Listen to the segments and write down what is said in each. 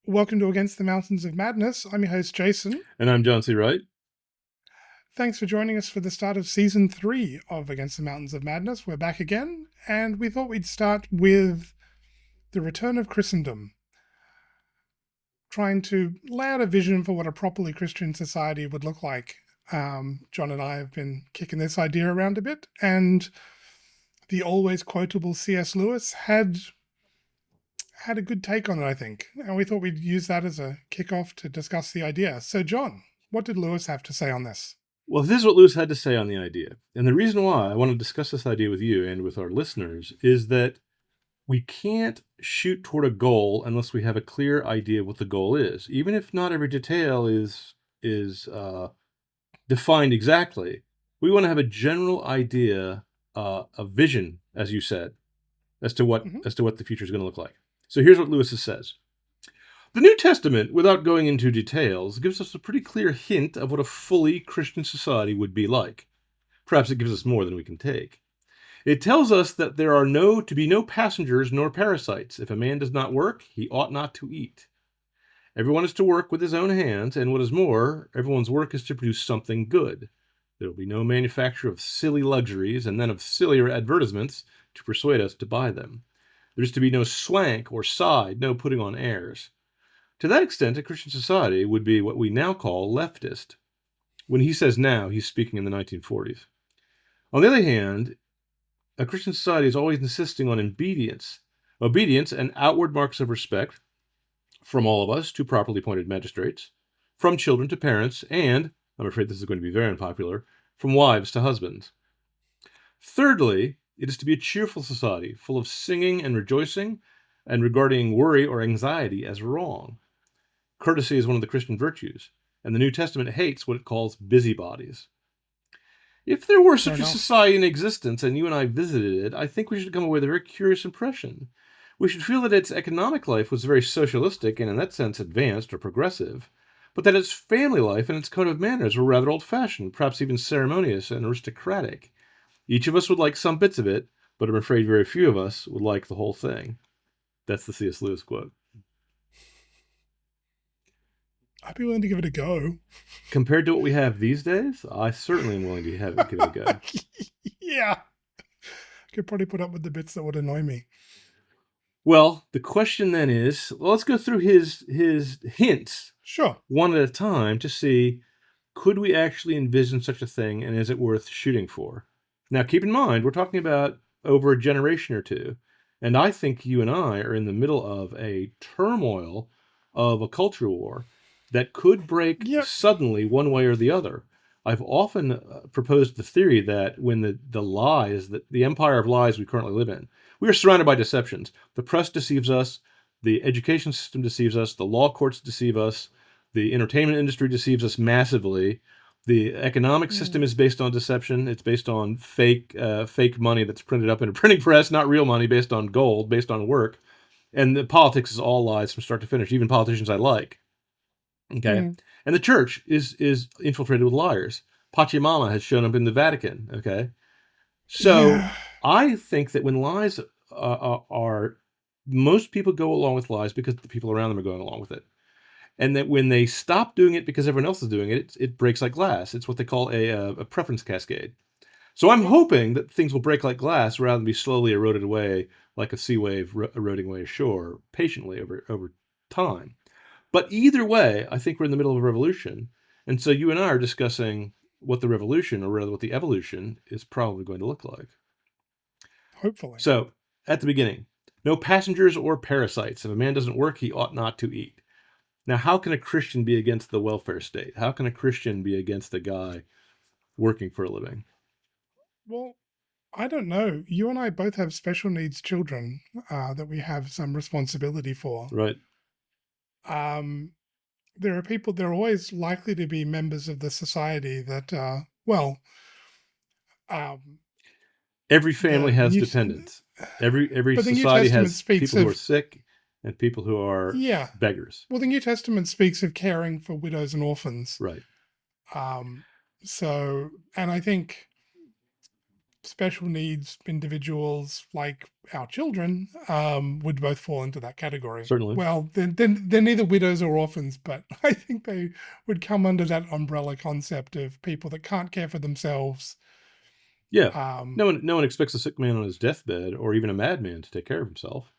Welcome to Against the Mountains of Madness. I'm your host, Jason. And I'm John C. Wright. Thanks for joining us for the start of Season 3 of Against the Mountains of Madness. We're back again, and we thought we'd start with the return of Christendom, trying to lay out a vision for what a properly Christian society would look like. John and I have been kicking this idea around a bit, and the always quotable C.S. Lewis had a good take on it, I think, and we thought we'd use that as a kickoff to discuss the idea. So, John, what did Lewis have to say on this? Well, this is what Lewis had to say on the idea. And the reason why I want to discuss this idea with you and with our listeners is that we can't shoot toward a goal unless we have a clear idea of what the goal is. Even if not every detail is defined exactly, we want to have a general idea, a vision, as you said, as to what the future is going to look like. So here's what Lewis says. The New Testament, without going into details, gives us a pretty clear hint of what a fully Christian society would be like. Perhaps it gives us more than we can take. It tells us that there are to be no passengers nor parasites. If a man does not work, he ought not to eat. Everyone is to work with his own hands, and what is more, everyone's work is to produce something good. There will be no manufacture of silly luxuries and then of sillier advertisements to persuade us to buy them. There is to be no swank or side, no putting on airs. To that extent, a Christian society would be what we now call leftist. When he says now, he's speaking in the 1940s. On the other hand, a Christian society is always insisting on obedience and outward marks of respect from all of us to properly appointed magistrates, from children to parents, and, I'm afraid this is going to be very unpopular, from wives to husbands. Thirdly, it is to be a cheerful society, full of singing and rejoicing, and regarding worry or anxiety as wrong. Courtesy is one of the Christian virtues, and the New Testament hates what it calls busybodies. If there were such a society in existence and you and I visited it, I think we should come away with a very curious impression. We should feel that its economic life was very socialistic and in that sense advanced or progressive, but that its family life and its code of manners were rather old-fashioned, perhaps even ceremonious and aristocratic. Each of us would like some bits of it, but I'm afraid very few of us would like the whole thing. That's the C.S. Lewis quote. I'd be willing to give it a go. Compared to what we have these days, I certainly am willing to give it a go. Yeah. I could probably put up with the bits that would annoy me. Well, the question then is, let's go through his hints. Sure. One at a time to see, could we actually envision such a thing and is it worth shooting for? Now, keep in mind, we're talking about over a generation or two. And I think you and I are in the middle of a turmoil of a culture war that could break suddenly one way or the other. I've often proposed the theory that when the lies, that the empire of lies we currently live in, we are surrounded by deceptions. The press deceives us, the education system deceives us, the law courts deceive us, the entertainment industry deceives us massively. The economic system is based on deception. It's based on fake money that's printed up in a printing press, not real money, based on gold, based on work. And the politics is all lies from start to finish, even politicians I like. Okay. And the church is infiltrated with liars. Pachamama has shown up in the Vatican. Okay. So I think that when lies are, most people go along with lies because the people around them are going along with it. And that when they stop doing it because everyone else is doing it, it breaks like glass. It's what they call a preference cascade. So I'm hoping that things will break like glass rather than be slowly eroded away like a sea wave eroding away ashore patiently over time. But either way, I think we're in the middle of a revolution. And so you and I are discussing what the revolution, or rather what the evolution, is probably going to look like. Hopefully. So, at the beginning, no passengers or parasites. If a man doesn't work, he ought not to eat. Now, how can a Christian be against the welfare state? How can a Christian be against a guy working for a living? Well, I don't know. You and I both have special needs children that we have some responsibility for. Right. There are always likely to be members of the society that, every family has dependents. Every society has people who are sick and people who are beggars. Well, the New Testament speaks of caring for widows and orphans. Right. And I think special needs individuals like our children would both fall into that category. Certainly. Well, then they're neither widows or orphans, but I think they would come under that umbrella concept of people that can't care for themselves. Yeah. Um, No one expects a sick man on his deathbed or even a madman to take care of himself.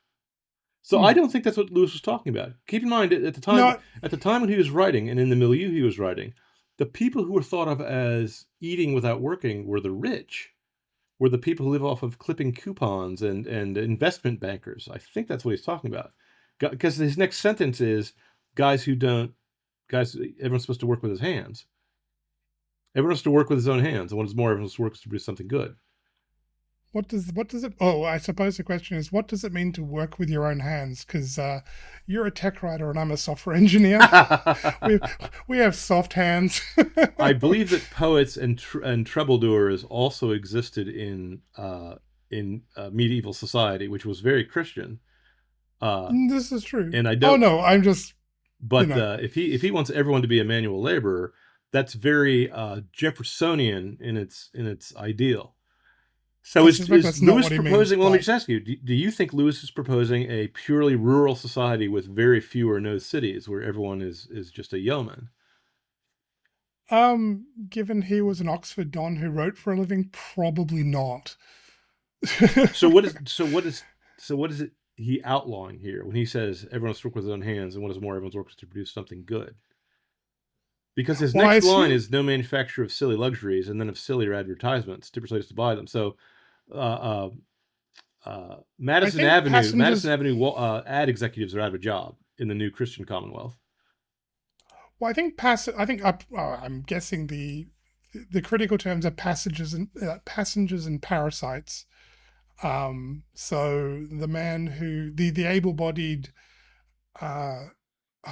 So I hmm. don't think that's what Lewis was talking about. Keep in mind, at the time, No, when he was writing, and in the milieu he was writing, the people who were thought of as eating without working were the rich, were the people who live off of clipping coupons and investment bankers. I think that's what he's talking about. Because his next sentence is, guys who don't, guys, everyone's supposed to work with his hands. Everyone has to work with his own hands, and what is more, everyone works to produce something good. what does it? Oh, I suppose the question is, what does it mean to work with your own hands? Because you're a tech writer and I'm a software engineer. we we have soft hands. I believe that poets and troubadours also existed in medieval society, which was very Christian. This is true. And I Oh don't. no, I'm just But if he wants everyone to be a manual laborer, that's very Jeffersonian in its ideal. So I is suspect is that's not Lewis what he means, proposing? Well, let me but just ask you: do you think Lewis is proposing a purely rural society with very few or no cities, where everyone is just a yeoman? given he was an Oxford Don who wrote for a living, probably not. So what is it he outlawing here when he says everyone's work with his own hands, and what is more, everyone's work is to produce something good? Because his Well, I next line assume is no manufacturer of silly luxuries, and then of sillier advertisements to persuade us to buy them. So, uh, I Madison think Avenue, passengers. ad executives are out of a job in the new Christian Commonwealth. Well, I think I'm guessing the critical terms are passengers and parasites. So the man who the able-bodied, uh,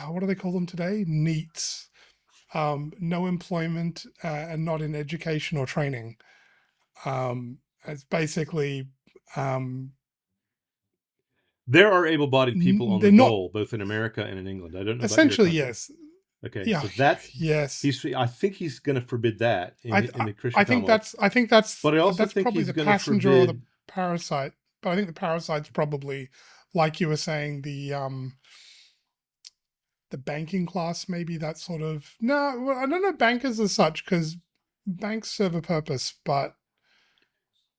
what do they call them today? NEETs. No employment and not in education or training. It's basically um, There are able-bodied people on the they're not dole, both in America and in England. I don't know about your essentially country. yes, Okay, yeah, so that's yes. I think he's going to forbid that I in the Christian I think Commonwealth. But I also that's think probably he's the going to passenger or the forbid. parasite. But I think the parasite's probably, like you were saying, the banking class, maybe that sort of. No, well, I don't know bankers as such because banks serve a purpose, but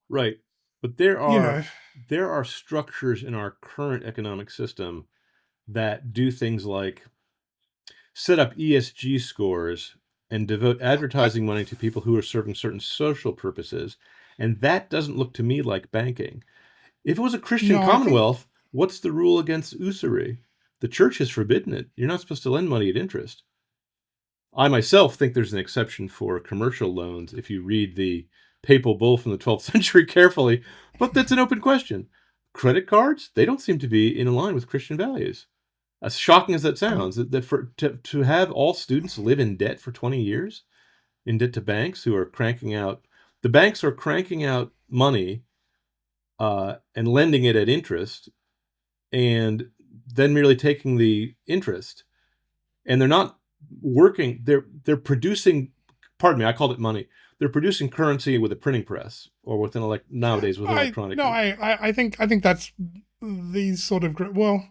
Right. But you know, there are structures in our current economic system that do things like set up ESG scores and devote I advertising money to people who are serving certain social purposes. And that doesn't look to me like banking. If it was a Christian no, I think commonwealth, what's the rule against usury? The church has forbidden it. You're not supposed to lend money at interest. I myself think there's an exception for commercial loans if you read the papal bull from the 12th century carefully, but that's an open question. Credit cards, they don't seem to be in line with Christian values. As shocking as that um, sounds, to have all students live in debt for 20 years, in debt to banks who are cranking out, the banks are cranking out money and lending it at interest, and then merely taking the interest, and they're not working. They're producing. Pardon me, I called it money. They're producing currency with a printing press, or with nowadays with an I electronic. no, I think that's these sort of well.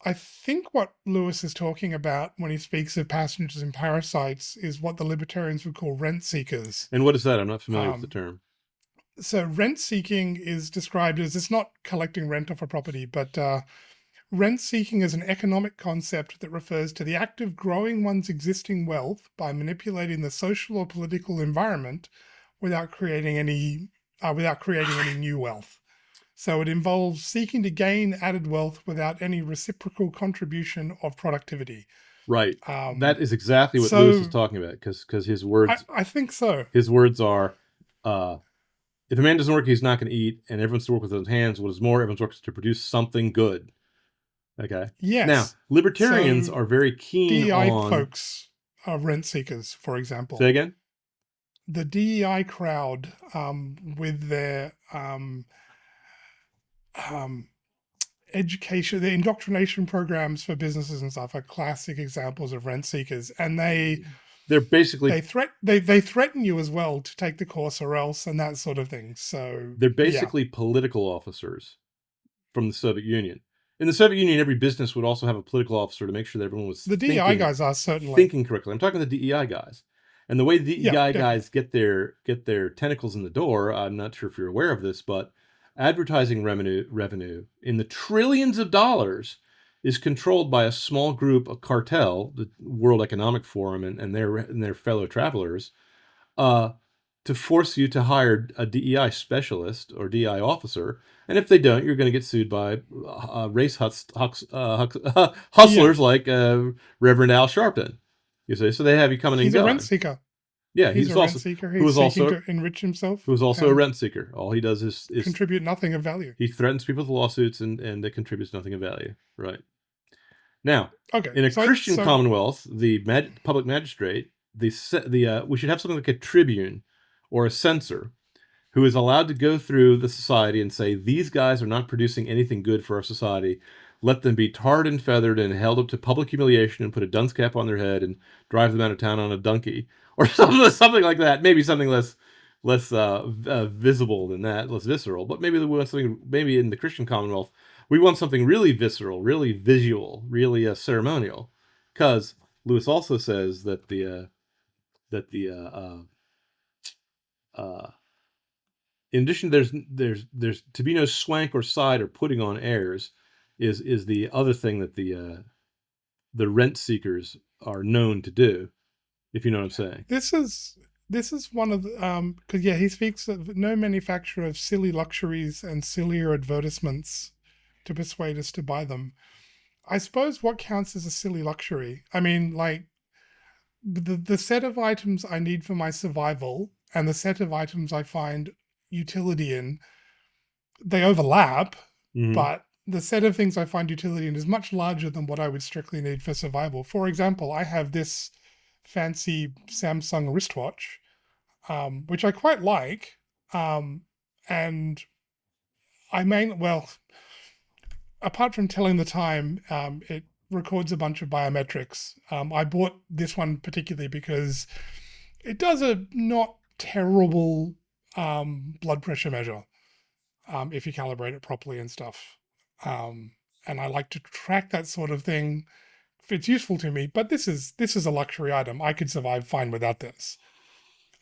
I think what Lewis is talking about when he speaks of passengers and parasites is what the libertarians would call rent seekers. And what is that? I'm not familiar with the Um, term. so rent seeking is described as it's not collecting rent off a property, but rent seeking is an economic concept that refers to the act of growing one's existing wealth by manipulating the social or political environment without creating any new wealth. So it involves seeking to gain added wealth without any reciprocal contribution of productivity. Right. Um, That is exactly what Lewis is so talking about, because I think so. his words are, uh, if a man doesn't work, he's not going to eat, and everyone's to work with his hands. What is more, everyone's work is to produce something good. Okay. Now, Yes. libertarians So are very keen DEI on. folks are rent seekers, for Say example. again. The DEI crowd, with their um, education, the indoctrination programs for businesses and stuff, are classic examples of rent seekers, and they're basically they threaten you as well to take the course or else, and that sort of thing. So they're yeah, basically political officers from the Soviet Union. In the Soviet Union, every business would also have a political officer to make sure that everyone was the DEI guys are certainly. thinking correctly. I'm talking to the DEI guys, and the way the Yeah, DEI definitely. guys get their tentacles in the door. I'm not sure if you're aware of this, but advertising revenue in the trillions of dollars is controlled by a small group, a cartel, the World Economic Forum, and their fellow travelers, uh, to force you to hire a DEI specialist or DEI officer. And if they don't, you're going to get sued by race Yeah, hustlers like Reverend Al Sharpton. You see, so they have you coming and he's a rent going. seeker. Yeah, He's a rent seeker. He's seeking to enrich himself who is also a and rent seeker. All he does is contribute nothing of value. he threatens people with lawsuits and it contributes nothing of value. Right. Now, Okay, in a so Christian commonwealth, the public magistrate, we should have something like a tribune or a censor who is allowed to go through the society and say, these guys are not producing anything good for our society. Let them be tarred and feathered and held up to public humiliation and put a dunce cap on their head and drive them out of town on a donkey or something like that. Maybe something less visible than that, less visceral. But maybe we want something. Maybe in the Christian Commonwealth, we want something really visceral, really visual, really ceremonial. Because Lewis also says that in addition, there's to be no swank or side or putting on airs, is the other thing that the rent seekers are known to do, if you know what I'm saying. This is one of the because yeah, he speaks of no manufacturer of silly luxuries and sillier advertisements to persuade us to buy them. I suppose what counts as a silly luxury? I mean, like the set of items I need for my survival and the set of items I find utility in, they overlap, Mm-hmm. but the set of things I find utility in is much larger than what I would strictly need for survival. For example, I have this fancy Samsung wristwatch, which I quite like, and I main well, apart from telling the time, it records a bunch of biometrics. I bought this one particularly because it does a not terrible blood pressure measure if you calibrate it properly and stuff. And I like to track that sort of thing. It's useful to me, but this is a luxury item. I could survive fine without this.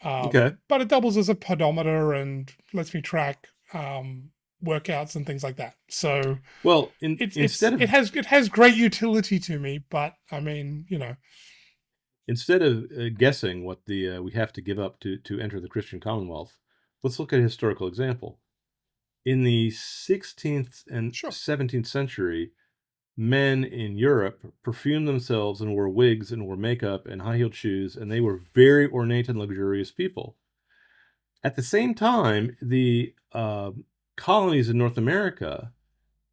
Okay. But it doubles as a pedometer and lets me track workouts and things like that. So Well, it has great utility to me, but I mean, you know, instead of guessing what we have to give up to enter the Christian Commonwealth, let's look at a historical example. In the 16th and sure. 17th century, men in Europe perfumed themselves and wore wigs and wore makeup and high-heeled shoes, and they were very ornate and luxurious people. At the same time, the colonies in North America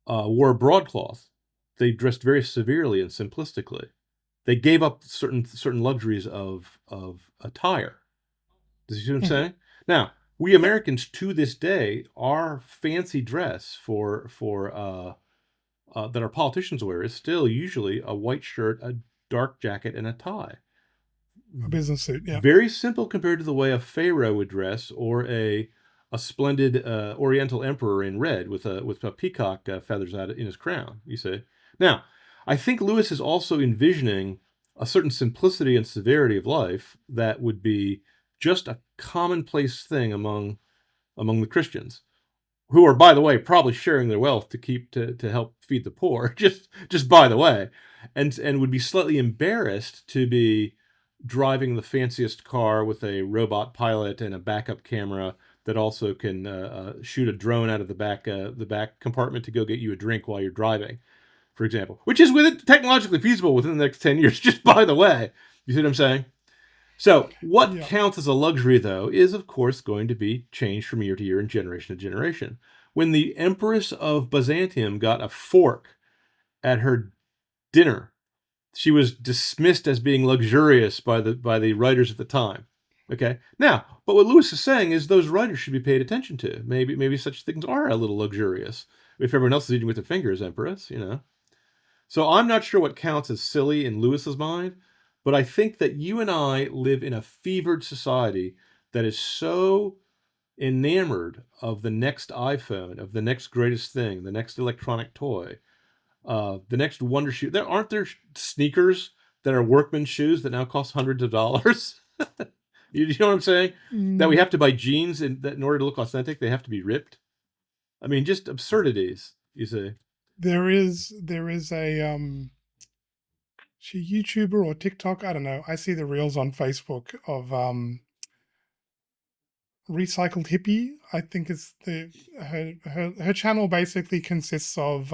wore broadcloth. They dressed very severely and simplistically. They gave up certain luxuries of attire. Does you see what I'm saying? Now, we Americans to this day, our fancy dress for that our politicians wear is still usually a white shirt, a dark jacket, and a tie. A business suit, yeah. Very simple compared to the way a pharaoh would dress, or a splendid Oriental emperor in red with a peacock feathers out in his crown. You see. Now, I think Lewis is also envisioning a certain simplicity and severity of life that would be just a commonplace thing among the Christians, who are, by the way, probably sharing their wealth to help feed the poor, just by the way, and would be slightly embarrassed to be driving the fanciest car with a robot pilot and a backup camera that also can shoot a drone out of the back compartment to go get you a drink while you're driving, for example, which is technologically feasible within the next 10 years, just by the way. You see what I'm saying? So what counts as a luxury, though, is, of course, going to be changed from year to year and generation to generation. When the Empress of Byzantium got a fork at her dinner, she was dismissed as being luxurious by the writers at the time. Okay? Now, but what Lewis is saying is those writers should be paid attention to. Maybe such things are a little luxurious if everyone else is eating with their fingers, Empress, you know. So I'm not sure what counts as silly in Lewis's mind, But I think that you and I live in a fevered society that is so enamored of the next iPhone, of the next greatest thing, the next electronic toy, the next wonder shoe. There sneakers that are workman's shoes that now cost hundreds of dollars. You know what I'm saying? That we Mm, have to buy jeans that in order to look authentic, they have to be ripped. I mean, just absurdities. You see? there is she YouTuber or TikTok, I don't know. I see the reels on Facebook of recycled hippie. I think it's the her channel basically consists of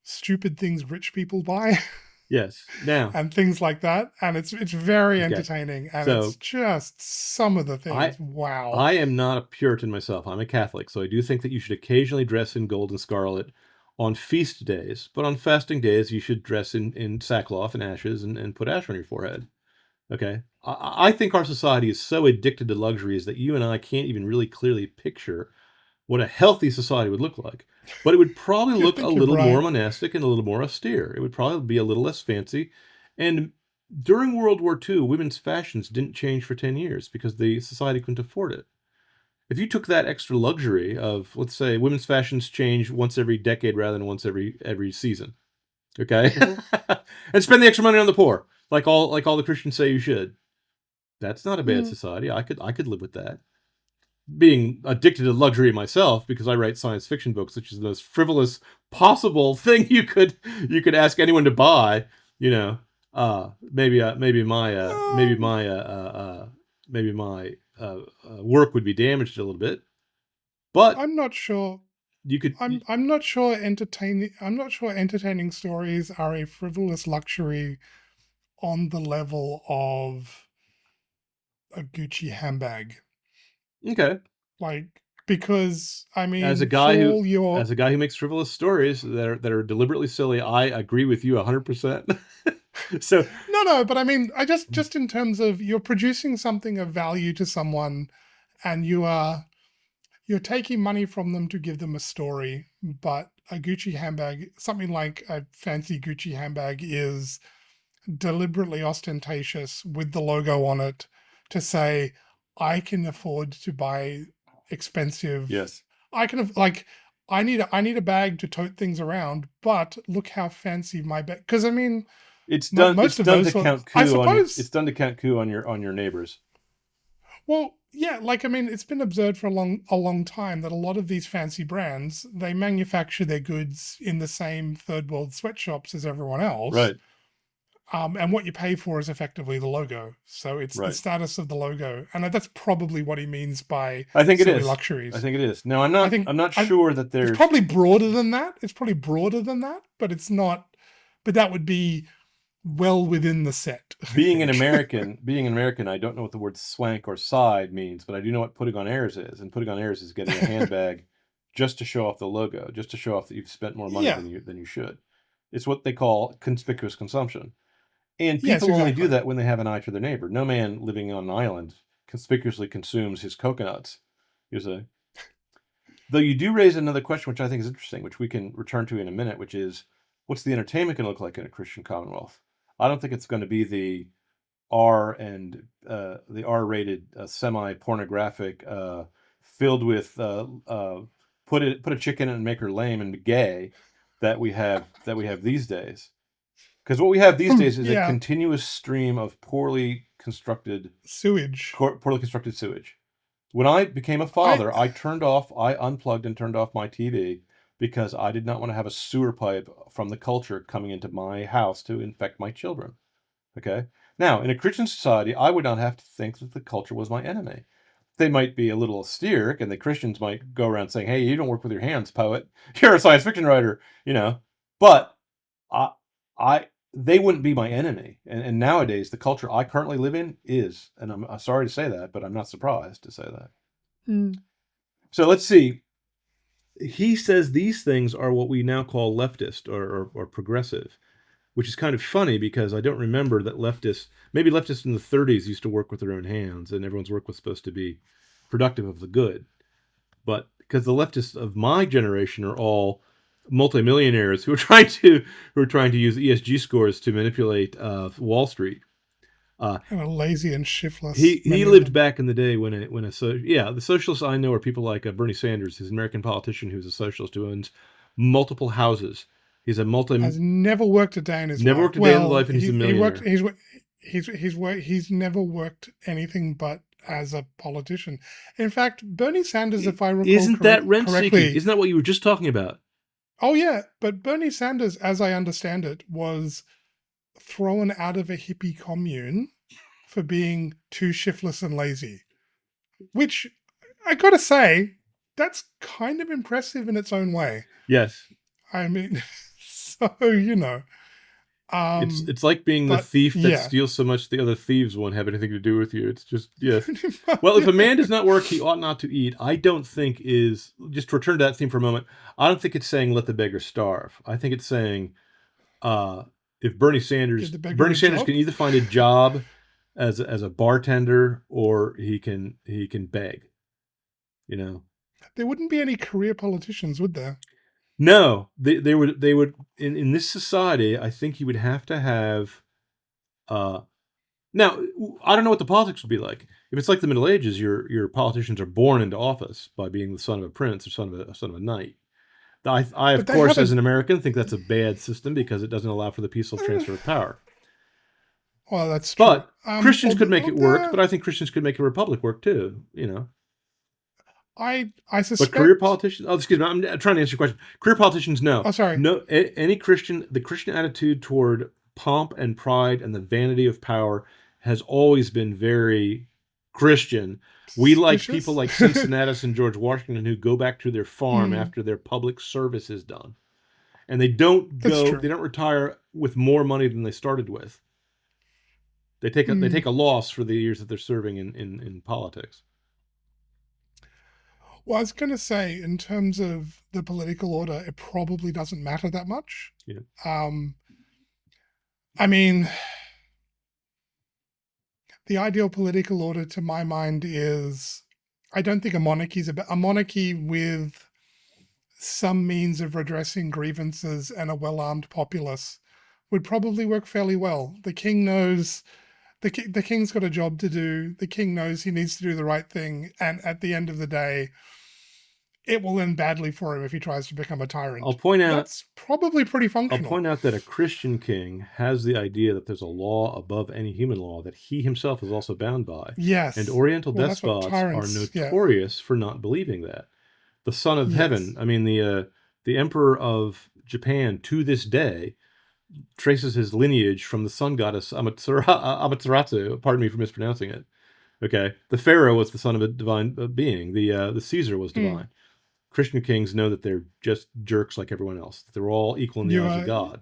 stupid things rich people buy Yes. Now, and things like that, and it's very okay. entertaining, and it's So just some of the I things. Wow. I am not a Puritan myself. I'm a Catholic, so I do think that you should occasionally dress in gold and scarlet on feast days, but on fasting days you should dress in sackcloth and ashes and put ash on your forehead. Okay. I think our society is so addicted to luxuries that you and I can't even really clearly picture what a healthy society would look like. But it would probably I look a think you're little more right. monastic and a little more austere. It would probably be a little less fancy. And during World War II, women's fashions didn't change for 10 years because the society couldn't afford it. If you took that extra luxury of, let's say, women's fashions change once every decade rather than once every season, okay, and spend the extra money on the poor, like all the Christians say you should, that's not a bad Mm. society. I could live with that. Being addicted to luxury myself because I write science fiction books, which is the most frivolous possible thing you could ask anyone to buy. You know, Um, maybe my work would be damaged a little bit, but I'm not sure. you could. I'm not sure entertaining stories are a frivolous luxury on the level of a Gucci handbag. Okay, Like, because I as a mean, guy for who all your as a guy who makes frivolous stories that are deliberately silly, I agree with you 100%. So no, but I mean, I just in terms of you're producing something of value to someone, and you're taking money from them to give them a story, but a Gucci handbag, something like a fancy Gucci handbag, is deliberately ostentatious with the logo on it to say, I can afford to buy expensive. yes, I can like I need a bag to tote things around, but look how fancy my bag. Because I mean, it's done. It's most of done those to sort, count I coup on your. It's suppose. done to count coup on your neighbors. Well, yeah, like I mean, it's been observed for a long time that a lot of these fancy brands, they manufacture their goods in the same third world sweatshops as everyone else. Right, And what you pay for is effectively the logo. So it's the right. status of the logo. And that's probably what he means by I think it silly is. I luxuries. think it is. No, I'm I not. think I'm not I, sure that it's there's probably broader than that. It's probably broader than that, but it's not. But that would be well within the set, I being an think. American. Being an American, I don't know what the word swank or side means, but I do know what putting on airs is. And putting on airs is getting a handbag just to show off the logo, just to show off that you've spent more money Yeah. than you should. It's what they call conspicuous consumption. And Yes, people only do exactly. that when they have an eye to their neighbor. No man living on an island conspicuously consumes his coconuts. You see. Though you do raise another question, which I think is interesting, which we can return to in a minute, which is what's the entertainment going to look like in a Christian commonwealth? I don't think it's going to be the R-rated semi-pornographic filled with put a chick in it and make her lame and gay that we have these days. Because what we have these days is a Yeah. continuous stream of Sewage. poorly constructed sewage. When I became a I father, I unplugged and turned off my TV because I did not want to have a sewer pipe from the culture coming into my house to infect my children. Okay? Now, in a Christian society, I would not have to think that the culture was my enemy. They might be a little austere, and the Christians might go around saying, "Hey, you don't work with your hands, poet. You're a science fiction writer," you know. But I, they wouldn't be my enemy. And nowadays, the culture I currently live in is, and I'm sorry to say that, but I'm not surprised to say that. mm, So let's see. He says these things are what we now call leftist or progressive, which is kind of funny because I don't remember that maybe leftists in the 30s used to work with their own hands and everyone's work was supposed to be productive of the good. But because the leftists of my generation are all multimillionaires who are trying to use ESG scores to manipulate Wall Street. And are lazy and He shiftless, he many of lived them. back in the day the socialists I know are people like Bernie Sanders, who's an American politician who's a socialist who owns multiple houses. He's a Has multi never worked a day in his never life. worked a day in his Well, life, and he's a he worked. millionaire. He's never worked anything but as a politician. In fact, Bernie Sanders, if I recall Isn't that rent seeking? correctly, Isn't that what you were just talking about? oh yeah, but Bernie Sanders, as I understand it, was thrown out of a hippie commune for being too shiftless and lazy. Which I gotta say, that's kind of impressive in its own way. Yes. I mean, so you know, It's like being the but thief that yeah, steals so much the other thieves won't have anything to do with you. It's just yes. pretty much. Well, if a man does not work, he ought not to eat. I don't think is just to return to that theme for a moment. I don't think it's saying let the beggar starve. I think it's saying if Give the beggar Bernie a Sanders job. can either find a job as a bartender or he can beg. You know, There wouldn't be any career politicians, would there? no, they would in this society. I think you would have to have. Uh, Now, I don't know what the politics would be like. If it's like the Middle Ages, your politicians are born into office by being the son of a prince or son of a knight. I of But they course, have as a. an American, think that's a bad system because it doesn't allow for the peaceful transfer of power. Well, that's true. But Christians could make it work. But Although I think Christians could make a republic work too. You know. I But career suspect. politicians? Oh, excuse me. I'm trying to answer your question. Career politicians, no, Oh, sorry. no. Any Christian, the Christian attitude toward pomp and pride and the vanity of power has always been very Christian. We like people Suspicious. like Cincinnatus and George Washington who go back to their farm Mm, after their public service is done, and they don't that's go. true. They don't retire with more money than they started with. They Mm. take a loss for the years that they're serving in politics. Well, I was going to say, in terms of the political order, it probably doesn't matter that much. Yeah. Um, I mean, the ideal political order, to my mind, is I don't think a monarchy is a monarchy with some means of redressing grievances and a well-armed populace would probably work fairly well. The king knows the king's got a job to do. The king knows he needs to do the right thing, and at the end of the day, it will end badly for him if he tries to become a I'll tyrant. point out That's probably pretty I'll functional. point out that a Christian king has the idea that there's a law above any human law that he himself is also bound by. And Yes. Oriental Well, that's what despots are tyrants. Yeah. notorious for not believing that. The Son of Heaven, Yes. I mean, the Emperor of Japan to this day traces his lineage from the sun goddess Amaterasu. Pardon me for mispronouncing it. Okay, the Pharaoh was the son of a divine being. The Caesar was Mm. divine. Christian kings know that they're just jerks like everyone else. They're all equal in the You. eyes of God.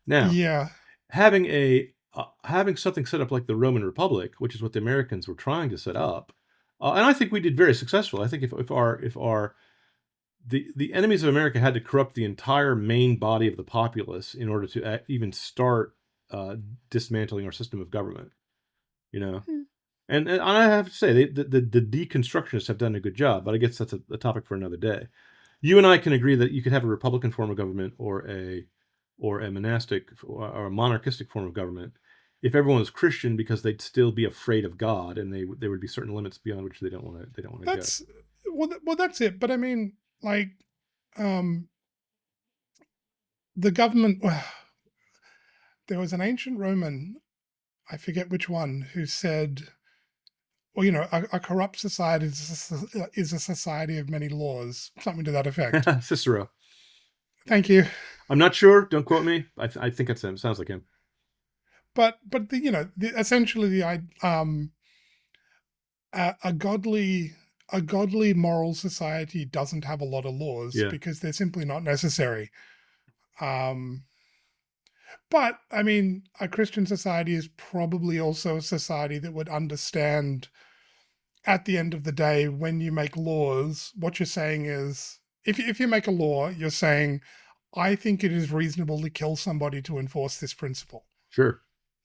Now, Yeah. having something set up like the Roman Republic, which is what the Americans were trying to set up, and I think we did very successful. I think if the enemies of America had to corrupt the entire main body of the populace in order to even start dismantling our system of government, you know. Mm. And I have to say, the deconstructionists have done a good job, but I guess that's a topic for another day. You and I can agree that you could have a Republican form of government or a monastic or a monarchistic form of government if everyone was Christian, because they'd still be afraid of God, and there would be certain limits beyond which they don't want to go. That's well. That's it. But I mean, like, um, the government. Well, there was an ancient Roman, I forget which one, who said, well, a corrupt society is a society of many laws, something to that effect. Cicero. Thank you. I'm not sure. Don't quote me. I think it's him. Sounds like him. But essentially a godly moral society doesn't have a lot of laws Yeah. because they're simply not necessary. Um, but I mean, a Christian society is probably also a society that would understand at the end of the day, when you make laws, what you're saying is, if you make a law, you're saying, I think it is reasonable to kill somebody to enforce this principle, Sure.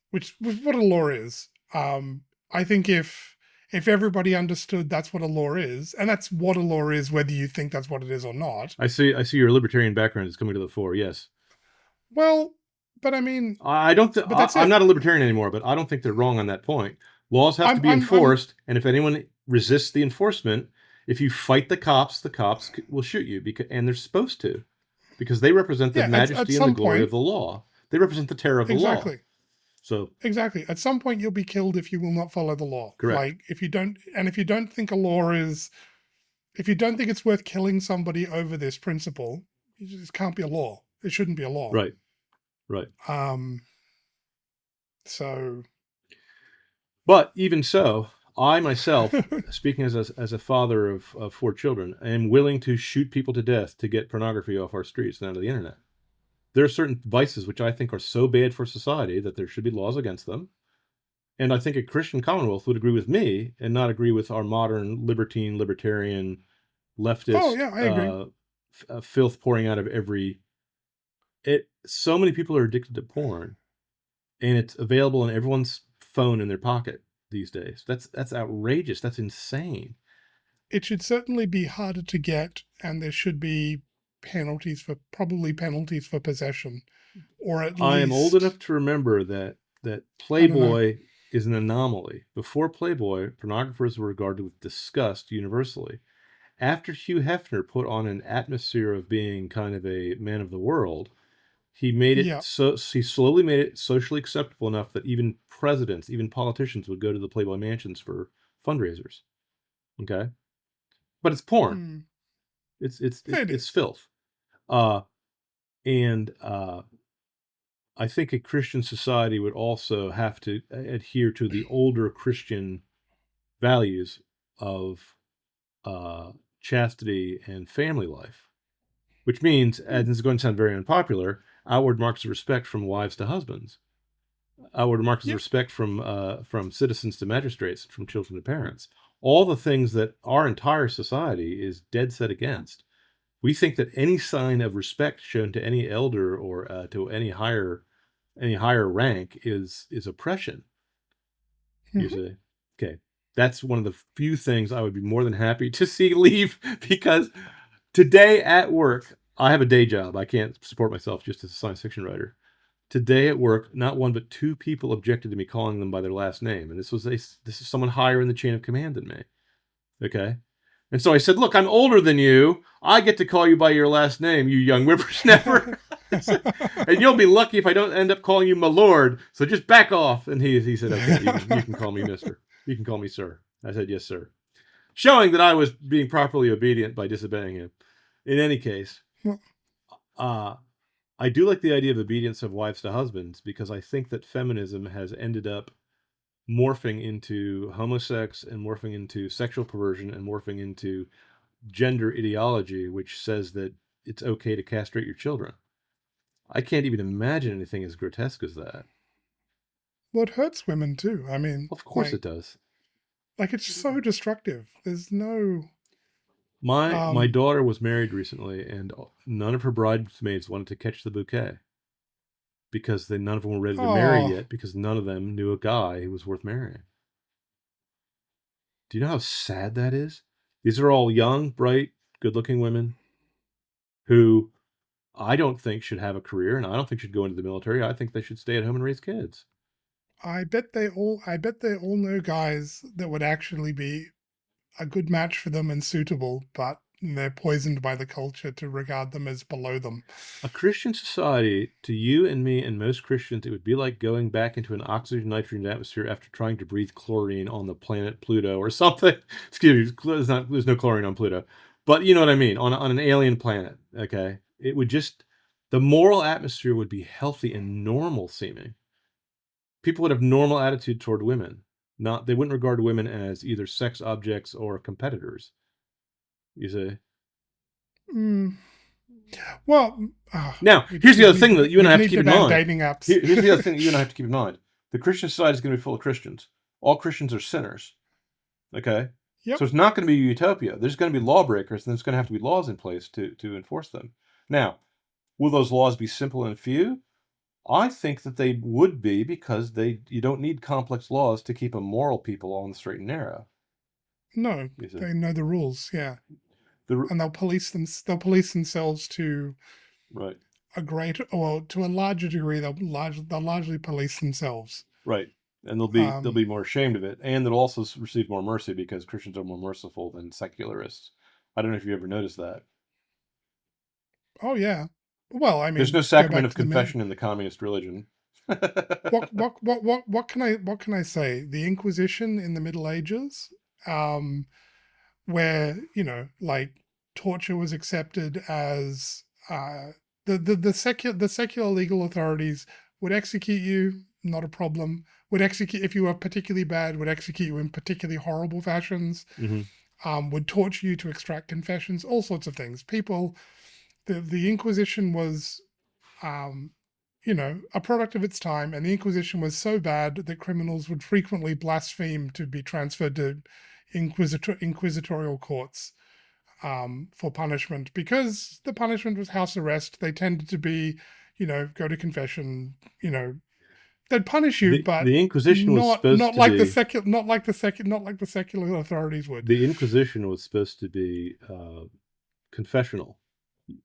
which what a law is. I think if everybody understood that's what a law is, and that's what a law is, whether you think that's what it is or not. I see your libertarian background is coming to the fore. Yes. Well, but I mean, I don't. but that's I'm it. not a libertarian anymore, but I don't think they're wrong on that point. Laws have to be I'm enforced, and if anyone resists the enforcement, if you fight the cops will shoot you and they're supposed to, because they represent the yeah. At majesty and the some glory of point, the law. They represent the terror of the law. exactly. So Exactly. At some point, you'll be killed if you will not follow the law. correct. Like, if you don't, and if you don't think a law is, if you don't think it's worth killing somebody over this principle, it just can't be a law. It shouldn't be a law. Right. Right. Um. So. But even so, I myself, speaking as a father of 4 children, am willing to shoot people to death to get pornography off our streets and out of the internet. There are certain vices which I think are so bad for society that there should be laws against them. And I think a Christian commonwealth would agree with me and not agree with our modern libertarian, Oh leftist yeah, I agree. filth pouring out of every. So many people are addicted to porn, and it's available in everyone's phone in their pocket these days. That's outrageous. That's insane. It should certainly be harder to get, and there should be probably penalties for possession, or at I am old enough least, to remember that I don't know. Playboy is an anomaly. Before Playboy, pornographers were regarded with disgust universally. After Hugh Hefner put on an atmosphere of being kind of a man of the world, he Yeah. slowly made it socially acceptable enough that even presidents, even politicians would go to the Playboy mansions for fundraisers. Okay? But it's porn. Mm, it It's is. filth. And I think a Christian society would also have to adhere to the older Christian values of chastity and family life, which means, and this is going to sound very unpopular, outward marks of respect from wives to husbands, outward marks of Yep. respect from citizens to magistrates, from children to parents. All the things that our entire society is dead set against. We think that any sign of respect shown to any elder or to any higher rank is oppression. You Mm-hmm. see, okay, that's one of the few things I would be more than happy to see leave, because today at work, I have a day job. I can't support myself just as a science fiction writer. Today at work, not one but 2 people objected to me calling them by their last name, and this is someone higher in the chain of command than me. Okay. And so I said, look, I'm older than you. I get to call you by your last name, you young whippersnapper. And you'll be lucky if I don't end up calling you my lord. So just back off. And he said, okay, you can call me mister. You can call me sir. I said, yes, sir. Showing that I was being properly obedient by disobeying him. In any case, Well, I do like the idea of obedience of wives to husbands, because I think that feminism has ended up morphing into homosex and morphing into sexual perversion and morphing into gender ideology, which says that it's okay to castrate your children. I can't even imagine anything as grotesque as that. well, it hurts women too. I mean, Of course it does. like it's so destructive. There's no. My Um. daughter was married recently, and none of her bridesmaids wanted to catch the bouquet because none of them were ready to marry Oh, yet, because none of them knew a guy who was worth marrying. Do you know how sad that is? These are all young, bright, good-looking women who I don't think should have a career, and I don't think should go into the military. I think they should stay at home and raise kids. I bet they all. I bet they all know guys that would actually be a good match for them and suitable, but they're poisoned by the culture to regard them as below them. A Christian society, to you and me and most Christians, it would be like going back into an oxygen nitrogen atmosphere after trying to breathe chlorine on the planet Pluto or something. Excuse me, there's no chlorine on Pluto, but you know what I mean, on an alien planet. Okay, it would just, the moral atmosphere would be healthy and normal seeming. People would have normal attitude toward women. They wouldn't regard women as either sex objects or competitors. You see. Mm. Well, Now, here's the other thing that you and I we'd have to need keep to in ban mind. dating apps. Here's the other thing that you and I have to keep in mind. The Christian society is going to be full of Christians. All Christians are sinners. Okay? Yep. So it's not going to be a utopia. There's going to be lawbreakers, and there's going to have to be laws in place to enforce them. Now, will those laws be simple and few? I think that they would be, because you don't need complex laws to keep immoral people on the straight and narrow. No, You see, they know the rules. Yeah, the and they'll police them. They'll police themselves to right, a greater, or to a larger degree. They'll largely police themselves. right, and they'll Um, be more ashamed of it, and they'll also receive more mercy because Christians are more merciful than secularists. I don't know if you ever noticed that. oh yeah. Well, I There's no mean, go sacrament back of to the middle. confession in the communist religion. What can I say? The Inquisition in the Middle Ages, um, where like torture was accepted as the secular legal authorities would execute you, not a problem. Would execute if you were particularly bad. Would execute you in particularly horrible fashions. Hmm. Would torture you to extract confessions. All sorts of things. People. The Inquisition was um, a product of its time, and the Inquisition was so bad that criminals would frequently blaspheme to be transferred to inquisitorial courts for punishment. Because the punishment was house arrest, they tended to be, go to confession, they'd punish you, but The Inquisition was supposed to be not like the secular authorities would. the Inquisition was supposed to be confessional.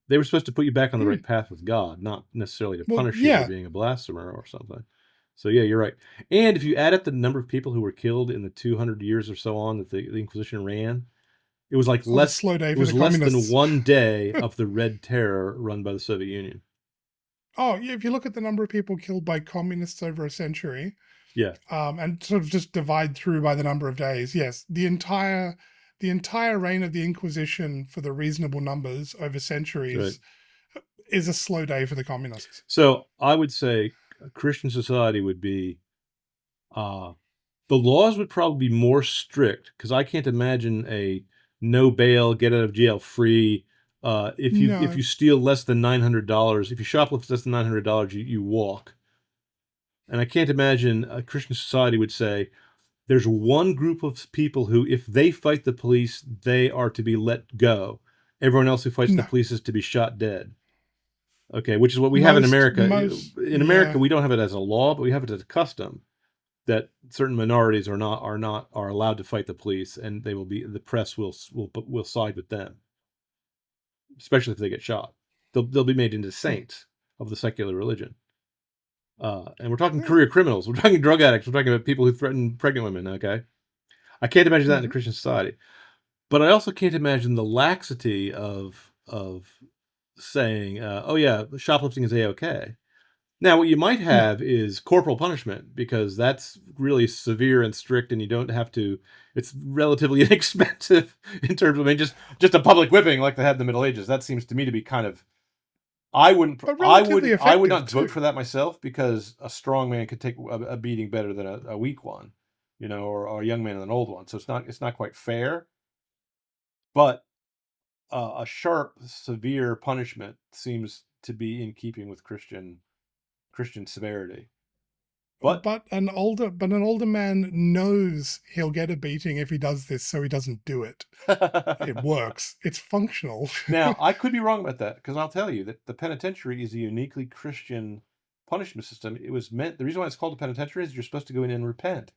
They were supposed to put you back on the right Mm. path with God, not necessarily to Well, punish you for yeah, being a blasphemer or something. So yeah, you're right. And if you add up the number of people who were killed in the 200 years or so on that the Inquisition ran, it was like it was a slow day it for was the less than communists. one day of the Red Terror run by the Soviet Union. Oh, yeah, if you look at the number of people killed by communists over a century, Yeah, and sort of just divide through by the number of days. Yes, the entire reign of the Inquisition for the reasonable numbers over that's right. centuries is a slow day for the communists. So I would say a Christian society would be uh, the laws would probably be more strict because I can't imagine a no bail, get out of jail free. If No, you steal less than $900, if you shoplift less than $900, you walk. And I can't imagine a Christian society would say there's one group of people who, if they fight the police, they are to be let go. Everyone else who fights the no. police is to be shot dead. Okay, which is what we have in America. In America, Yeah. we don't have it as a law, but we have it as a custom that certain minorities are allowed to fight the police, and the press will side with them, especially if they get shot. They'll be made into Hmm. saints of the secular religion. And we're talking career criminals. We're talking drug addicts. We're talking about people who threaten pregnant women. Okay, I can't imagine that in a Mhm. Christian society. But I also can't imagine the laxity of saying, "Oh yeah, shoplifting is a-okay." Now, what you might No, have is corporal punishment because that's really severe and strict, and you don't have to. It's relatively inexpensive in terms of, I mean, just a public whipping like they had in the Middle Ages. That seems to me to be kind of. but relatively I would effective not vote too. for that myself because a strong man could take a beating better than a weak one, or a young man than an old one. So it's not quite fair, but a sharp, severe punishment seems to be in keeping with Christian severity. But But an older man knows he'll get a beating if he does this, so he doesn't do it. It works. It's functional. now, I could be wrong about that because I'll tell you that the penitentiary is a uniquely Christian punishment system. It was meant, the reason why it's called a penitentiary is you're supposed to go in and repent.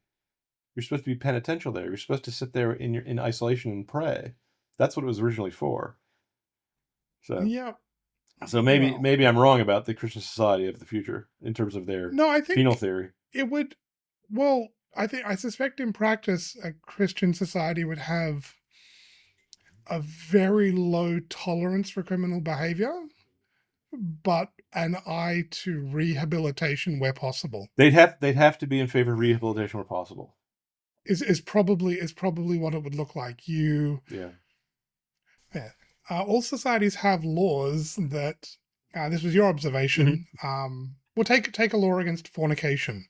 You're supposed to be penitential there. You're supposed to sit there in isolation and pray. That's what it was originally for. So Yeah. Well, maybe I'm wrong about the Christian society of the future in terms of their no, I penal think theory. it would. Well, I suspect in practice a Christian society would have a very low tolerance for criminal behavior, but an eye to rehabilitation where possible. They'd have to be in favor of rehabilitation where possible. Is probably what it would look like. Yeah. Yeah. All societies have laws that. This was your Hmm. observation. We'll take a law against fornication.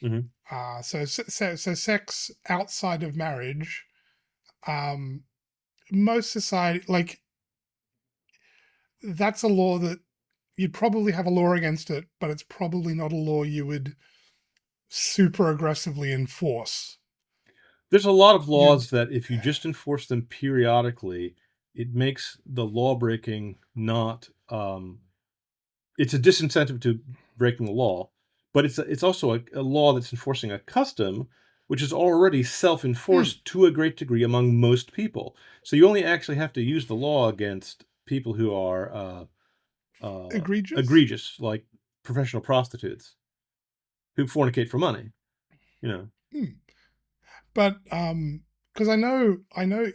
Hmm. So sex outside of marriage. Um, most society like that's a law that you'd probably have a law against it, but it's probably not a law you would super aggressively enforce. There's a lot of You'd laws that if you just enforce them periodically, it makes the law breaking not. It's a disincentive to breaking the law, but it's also a law that's enforcing a custom, which is already self-enforced to a great degree among most people. So you only actually have to use the law against people who are Egregious. egregious, like professional prostitutes who fornicate for money. You know. But because I know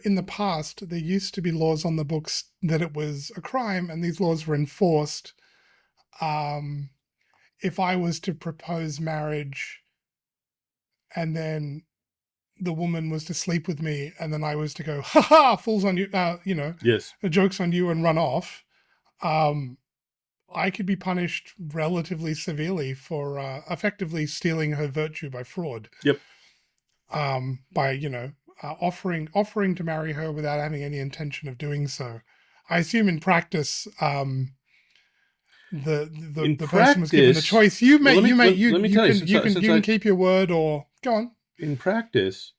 in the past there used to be laws on the books that it was a crime, and these laws were enforced. If I was to propose marriage and then the woman was to sleep with me and then I was to go, ha ha, fools on you, Yes. jokes on you and run off, I could be punished relatively severely for effectively stealing her virtue by fraud. Yep. By offering to marry her without having any intention of doing so. I assume in practice, In the person was given the practice, choice. well, let me tell you, You can keep your word, or go on. In practice,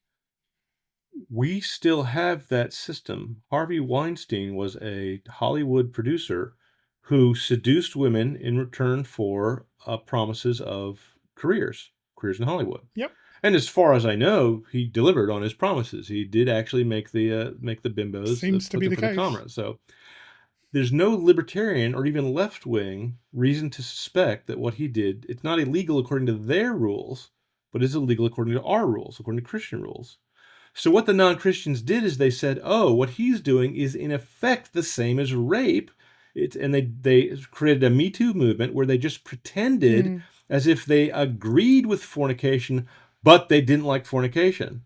we still have that system. Harvey Weinstein was a Hollywood producer who seduced women in return for promises of careers in Hollywood. Yep. And as far as I know, he delivered on his promises. He did actually make the bimbos Seems to put be them the for the case. camera. So there's no libertarian or even left-wing reason to suspect that what he did, it's not illegal according to their rules, but is illegal according to our rules, according to Christian rules. So what the non-Christians did is they said, oh, what he's doing is in effect the same as rape. And they created a Me Too movement where they just pretended as if they agreed with fornication, but they didn't like fornication.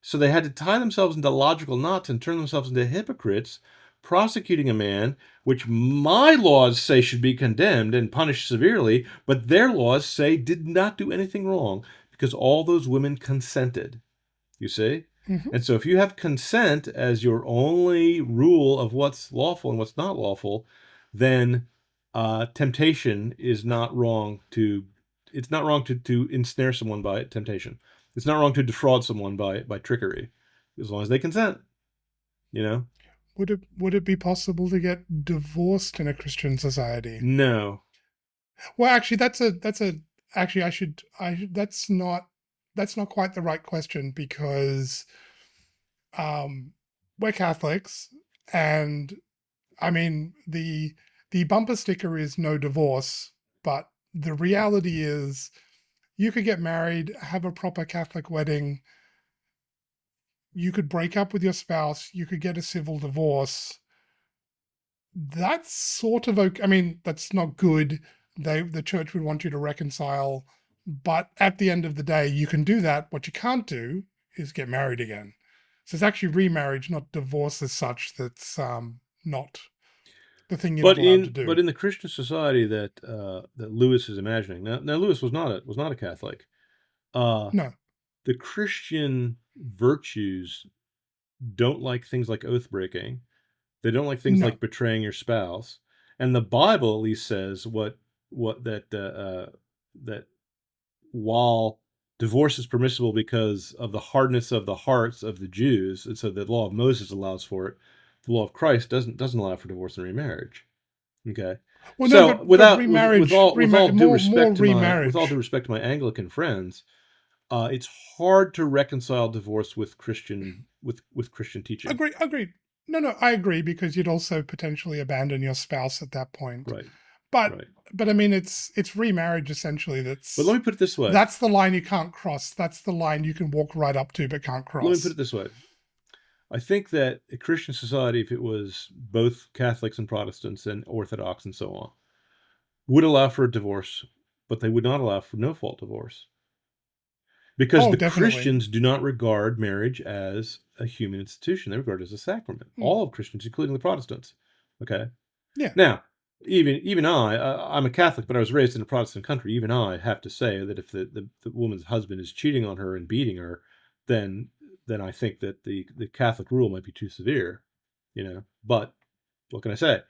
So they had to tie themselves into logical knots and turn themselves into hypocrites, prosecuting a man, which my laws say should be condemned and punished severely, but their laws say did not do anything wrong because all those women consented. You see? And so if you have consent as your only rule of what's lawful and what's not lawful, then temptation is not wrong to, it's not wrong to ensnare someone by temptation. It's not wrong to defraud someone by trickery, as long as they consent, you know? Would it be possible to get divorced in a Christian society? No. Well, actually, actually that's not quite the right question, because we're Catholics, and I mean the bumper sticker is no divorce, but the reality is you could get married, have a proper Catholic wedding, you could break up with your spouse, you could get a civil divorce. That's sort of okay. I mean, that's not good. The church would want you to reconcile, but at the end of the day, you can do that. What you can't do is get married again. So it's actually remarriage, not divorce as such, that's not the thing you're not allowed to do. But in the Christian society that that Lewis is imagining, now Lewis was not a Catholic. No. The Christian virtues don't like things like oath breaking. They don't like things No. like betraying your spouse. And the Bible at least says that while divorce is permissible because of the hardness of the hearts of the Jews, and so the law of Moses allows for it, the law of Christ doesn't allow for divorce and remarriage. Okay. Well, so no, but with all due respect to my Anglican friends, it's hard to reconcile divorce with Christian teaching. Agreed. No, I agree, because you'd also potentially abandon your spouse at that point. Right. But I mean, it's remarriage essentially. But let me put it this way. That's the line you can't cross. That's the line you can walk right up to but can't cross. Let me put it this way. I think that a Christian society, if it was both Catholics and Protestants and Orthodox and so on, would allow for a divorce, but they would not allow for no-fault divorce. Because definitely. Christians do not regard marriage as a human institution. They regard it as a sacrament. All of Christians, including the Protestants. Okay? Yeah. Now, even I'm a Catholic, but I was raised in a Protestant country. Even I have to say that if the woman's husband is cheating on her and beating her, then I think that the Catholic rule might be too severe, you know. But what can I say?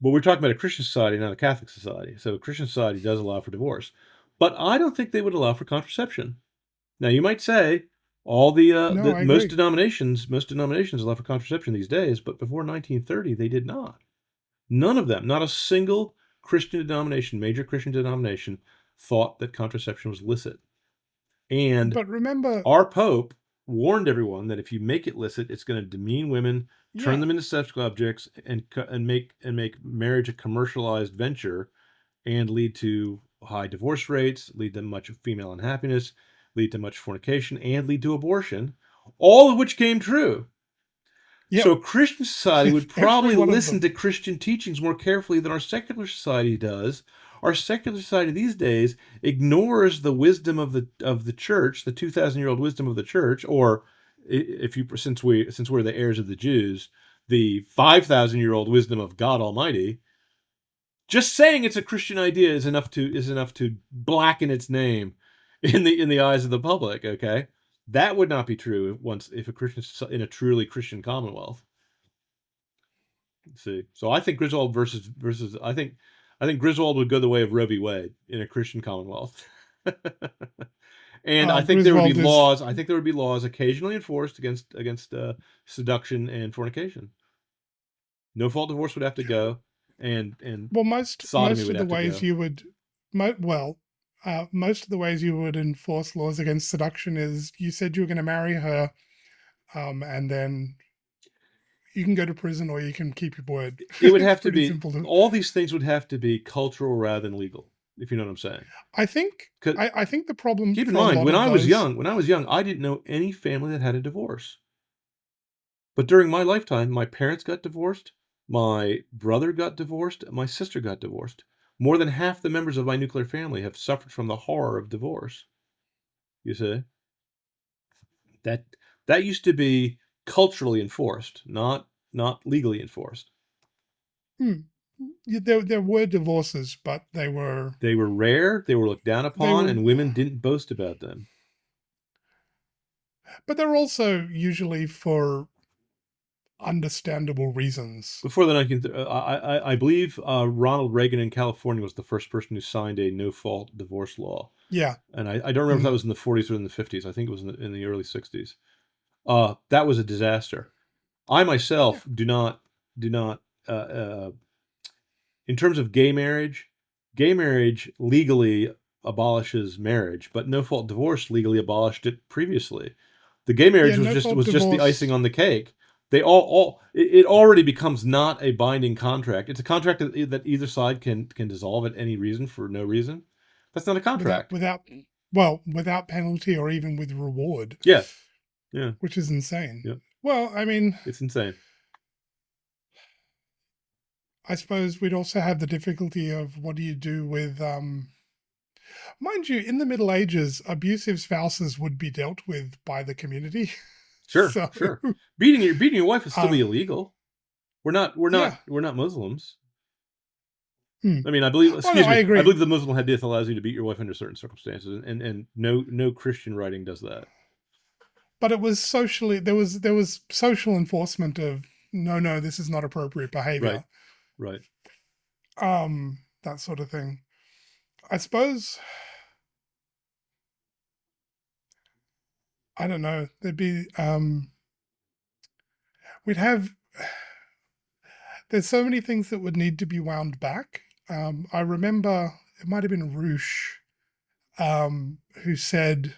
But we're talking about a Christian society, not a Catholic society. So a Christian society does allow for divorce. But I don't think they would allow for contraception. Now, you might say all most denominations allow for contraception these days, but before 1930, they did not. None of them, not a single Christian denomination, major Christian denomination, thought that contraception was licit. And But remember, our Pope warned everyone that if you make it licit, it's going to demean women, turn yeah, them into sexual objects, and make marriage a commercialized venture, and lead to high divorce rates, lead to much female unhappiness, lead to much fornication, and lead to abortion, all of which came true. yep, So Christian society would every probably one of listen them. to Christian teachings more carefully than our secular society does. Our secular society these days ignores the wisdom of the church, the 2,000-year-old wisdom of the church, or if you since we're the heirs of the Jews, the 5,000-year-old wisdom of God Almighty. Just saying it's a Christian idea is enough to blacken its name in the eyes of the public. Okay, that would not be true if a Christian in a truly Christian commonwealth. See, so I think Griswold versus I think Griswold would go the way of Roe v. Wade in a Christian commonwealth. And I think there would be Griswold is laws. I think there would be laws occasionally enforced against seduction and fornication. No fault divorce would have to go, and well, sodomy most would of the have to ways go. you would, well, most of the ways you would enforce laws against seduction is you said you were going to marry her, and then you can go to prison or you can keep your word. It would It's have to pretty be simple to. all these things would have to be cultural rather than legal, if you know what I'm saying. I think 'Cause I think the problem keep in for a mind, lot of those. when I was young, I didn't know any family that had a divorce. But during my lifetime, my parents got divorced, my brother got divorced, and my sister got divorced. More than half the members of my nuclear family have suffered from the horror of divorce. You see? That that used to be culturally enforced, not legally enforced. Hmm, there were divorces, but They were rare, they were looked down they upon, were and women didn't boast about them. but they're also usually for understandable reasons. Before the 19th, I believe Ronald Reagan in California was the first person who signed a no-fault divorce law. Yeah. And I don't remember if that Mm, was in the 40s or in the 50s. I think it was in the early 60s. That was a disaster. I yeah. myself do not in terms of gay marriage legally abolishes marriage, but no fault divorce legally abolished it previously. The gay Yeah, marriage no fault was just the icing divorce. on the cake. They all it already becomes not a binding contract. It's a contract that either side can dissolve at any reason for no reason. That's not a without contract. without well, without penalty or even with reward, Yeah, yeah, which is insane. yeah. Well, I mean, It's insane. I suppose we'd also have the difficulty of what do you do with mind you, in the Middle Ages, abusive spouses would be dealt with by the community. Sure, So, sure. Beating your wife would still uh be illegal. We're not we're yeah. not we're not Muslims. Hmm. I mean, I believe. Oh no, Excuse I me. I agree. believe the Muslim hadith allows you to beat your wife under certain circumstances, and no Christian writing does that. But it was socially there was social enforcement of no, this is not appropriate Right, behavior. right. That sort of thing. I suppose I don't know. There'd be we'd have there's so many things that would need to be wound back. I remember it might have been Roosh who said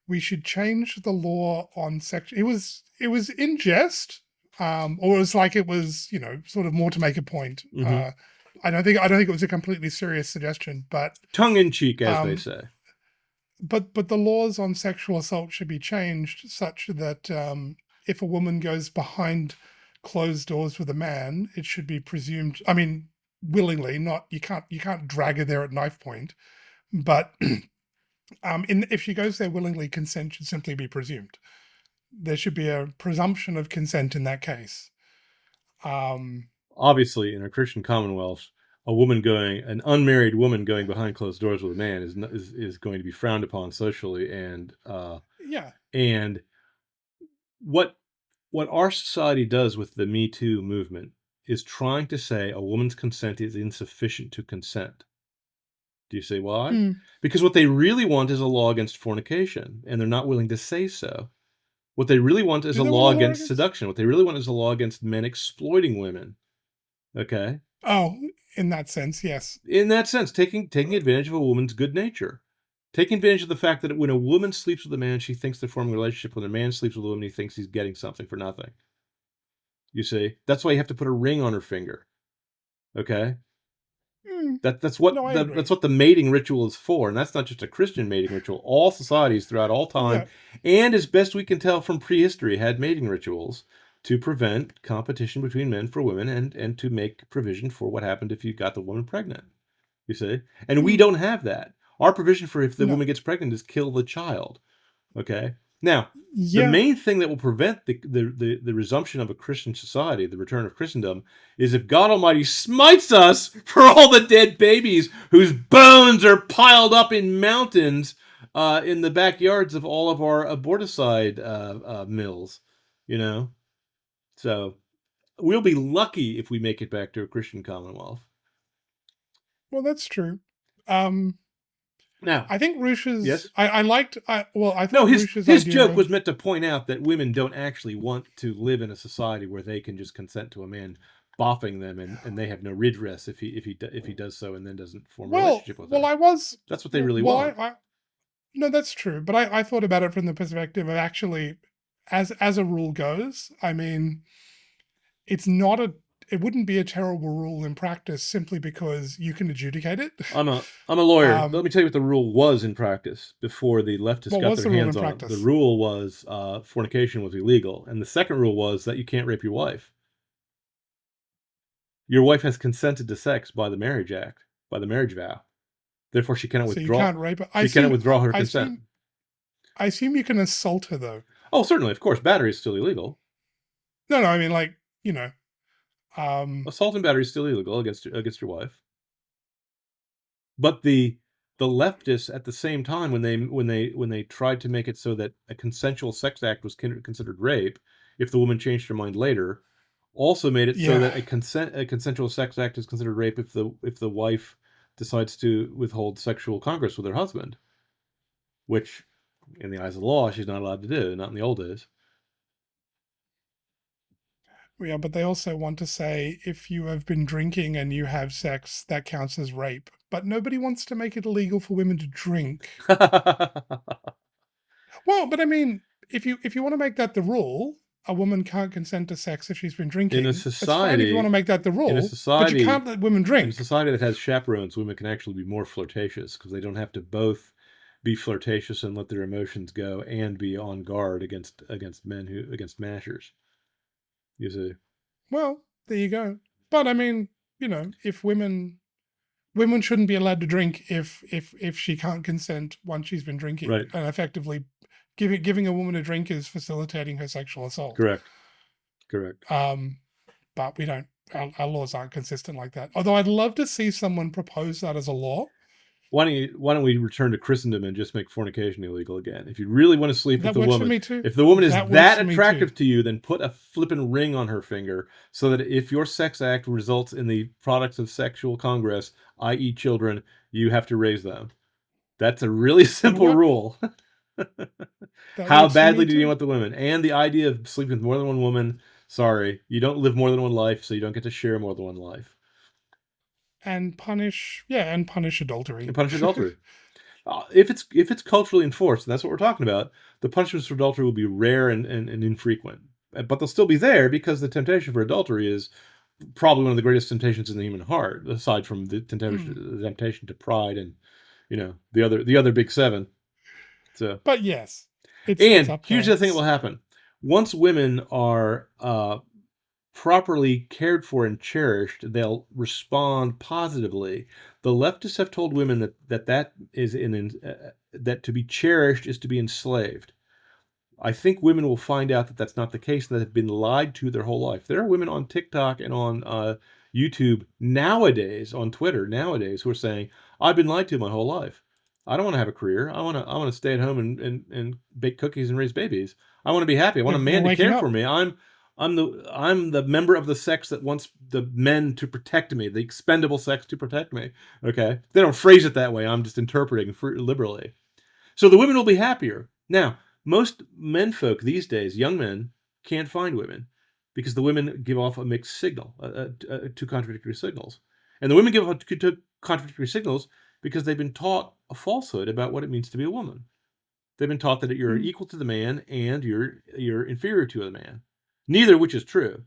we should change the law on sex. It was in jest, or it was like it was sort of more to make a point. Hmm. I don't think it was a completely serious suggestion, but Tongue in cheek, as they um, say. but the laws on sexual assault should be changed such that if a woman goes behind closed doors with a man, it should be presumed. I mean, willingly, not you can't drag her there at knife point, but if she goes there willingly, consent should simply be presumed. There should be a presumption of consent in that case. Um, Obviously, in a Christian commonwealth, an unmarried woman going behind closed doors with a man is going to be frowned upon socially, yeah. and what our society does with the Me Too movement is trying to say a woman's consent is insufficient to consent. Do you say why? Mm. Because what they really want is a law against fornication, and they're not willing to say so. What they really want is Do a they want law a law against against? seduction. What they really want is a law against men exploiting women. Okay? Oh, in that sense, yes. In that sense, taking advantage of a woman's good nature. Taking advantage of the fact that when a woman sleeps with a man, she thinks they're forming a relationship. When a man sleeps with a woman, he thinks he's getting something for nothing. You see? That's why you have to put a ring on her finger. Okay? That's what No, I agree. that's what the mating ritual is for, and that's not just a Christian mating ritual. All societies throughout all time, Yeah. and as best we can tell from prehistory, had mating rituals to prevent competition between men for women, and to make provision for what happened if you got the woman pregnant. You see, and we don't have that. Our provision for if the No. woman gets pregnant is kill the child. Okay. Now, the Yeah. main thing that will prevent the resumption of a Christian society, the return of Christendom, is if God Almighty smites us for all the dead babies whose bones are piled up in mountains in the backyards of all of our aborticide mills. You know, so we'll be lucky if we make it back to a Christian commonwealth. Well, that's true. Now, I think Rush's. yes. I liked. I No, thought Rush's his idea joke of. was meant to point out that women don't actually want to live in a society where they can just consent to a man boffing them, and they have no redress if he does so and then doesn't form a relationship with her. I was. That's what they really Well, want. no, that's true. But I thought about it from the perspective of actually, as a rule goes. I mean, it's not a. It wouldn't be a terrible rule in practice simply because you can adjudicate it. I'm a lawyer. Let me tell you what the rule was in practice before the leftists What got was their the rule in hands on it. practice? The rule was fornication was illegal, and the second rule was that you can't rape your wife. Your wife has consented to sex by the marriage act, by the marriage vow. Therefore, she cannot So you withdraw. can't rape her. She cannot withdraw her consent. I assume you can assault her though. Oh, certainly, of course, battery is still illegal. No, I mean, like, you know, Assault and battery is still illegal against your wife. But the leftists at the same time, when they tried to make it so that a consensual sex act was considered rape, if the woman changed her mind later, also made it so that yeah. a consensual sex act is considered rape if the wife decides to withhold sexual congress with her husband, which, in the eyes of the law, she's not allowed to do. Not in the old days. Yeah, but they also want to say if you have been drinking and you have sex, that counts as rape. But nobody wants to make it illegal for women to drink. Well, but I mean, if you want to make that the rule, a woman can't consent to sex if she's been in a drinking. It's fine if you want to society make that the in a rule, but you society can't let women in a drink. society that has chaperones, women can actually be more flirtatious because they don't have to both be flirtatious and let their emotions go and be on guard against against mashers. You see, Well, there you go. But I mean, if women shouldn't be allowed to drink if she can't consent once she's been drinking, right? and effectively giving a woman a drink is facilitating her sexual assault. Correct. But we don't. Our laws aren't consistent like that. Although I'd love to see someone propose that as a law. Why don't we return to Christendom and just make fornication illegal again? If you really want to sleep with That the works woman, for me too. if the woman is that for me attractive too. to you, then put a flippin' ring on her finger so that if your sex act results in the products of sexual congress, i.e., children, you have to raise them. That's a really simple rule. That How works for badly me do you too. want the women? And the idea of sleeping with more than one woman. Sorry, you don't live more than one life, so you don't get to share more than one life. And punish adultery. And punish adultery. If it's culturally enforced, and that's what we're talking about, the punishments for adultery will be rare and infrequent. But they'll still be there because the temptation for adultery is probably one of the greatest temptations in the human heart, aside from the temptation to pride and the other big seven. So, But yes, it's and up here's there. the thing that will happen: once women are properly cared for and cherished, they'll respond positively. The leftists have told women that is that to be cherished is to be enslaved. I think women will find out that that's not the case, that they've been lied to their whole life. There are women on TikTok and on YouTube nowadays, on Twitter nowadays, who are saying, "I've been lied to my whole life. I don't want to have a career. I want to stay at home and bake cookies and raise babies. I want to be happy. I want a They're man to waking care up. for me. I'm the member of the sex that wants the men to protect me, the expendable sex to protect me." Okay, they don't phrase it that way. I'm just interpreting liberally. So the women will be happier. Now, most menfolk these days, young men, can't find women because the women give off a mixed signal, two contradictory signals. And the women give off two contradictory signals because they've been taught a falsehood about what it means to be a woman. They've been taught that you're Mm. equal to the man and you're inferior to the man. Neither of which is true.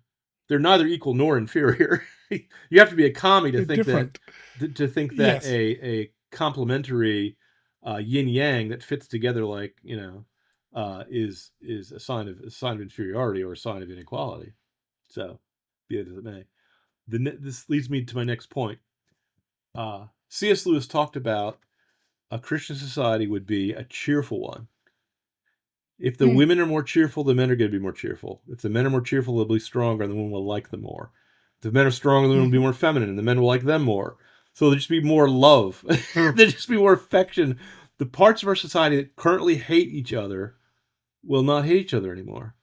They're neither equal nor inferior. You have to be a commie to They're think that different. Yes. a complementary yin yang that fits together like is a sign of inferiority or a sign of inequality. So, be it as it may. This leads me to my next point. C.S. Lewis talked about a Christian society would be a cheerful one. If the Mm. women are more cheerful, the men are going to be more cheerful. If the men are more cheerful, they'll be stronger, and the women will like them more. If the men are strong, the women will be Mm-hmm. more feminine, and the men will like them more. So there'll just be more love. There'll just be more affection. The parts of our society that currently hate each other will not hate each other anymore.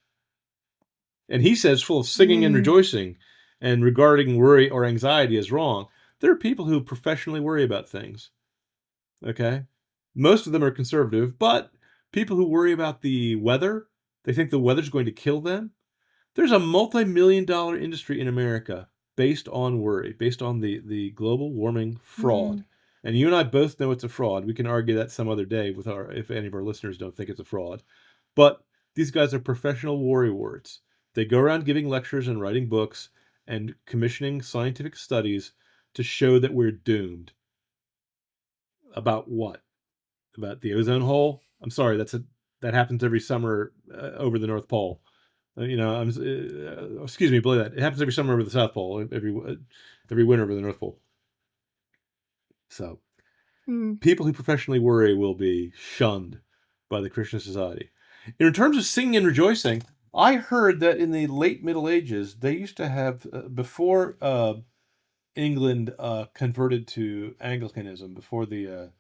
And he says, full of singing and Mm. rejoicing, and regarding worry or anxiety as wrong. There are people who professionally worry about things. Okay? Most of them are conservative, but people who worry about the weather, they think the weather's going to kill them. There's a multi-million-dollar industry in America based on worry, based on the global warming fraud. Mm. And you and I both know it's a fraud. We can argue that some other day with if any of our listeners don't think it's a fraud. But these guys are professional worrywart. They go around giving lectures and writing books and commissioning scientific studies to show that we're doomed. About what? About the ozone hole? I'm sorry, that happens every summer over the North Pole. Excuse me, believe that it happens every summer over the South Pole, every winter over the North Pole. So Mm. people who professionally worry will be shunned by the Christian society. In terms of singing and rejoicing, I heard that in the late Middle Ages they used to have before England converted to Anglicanism, before the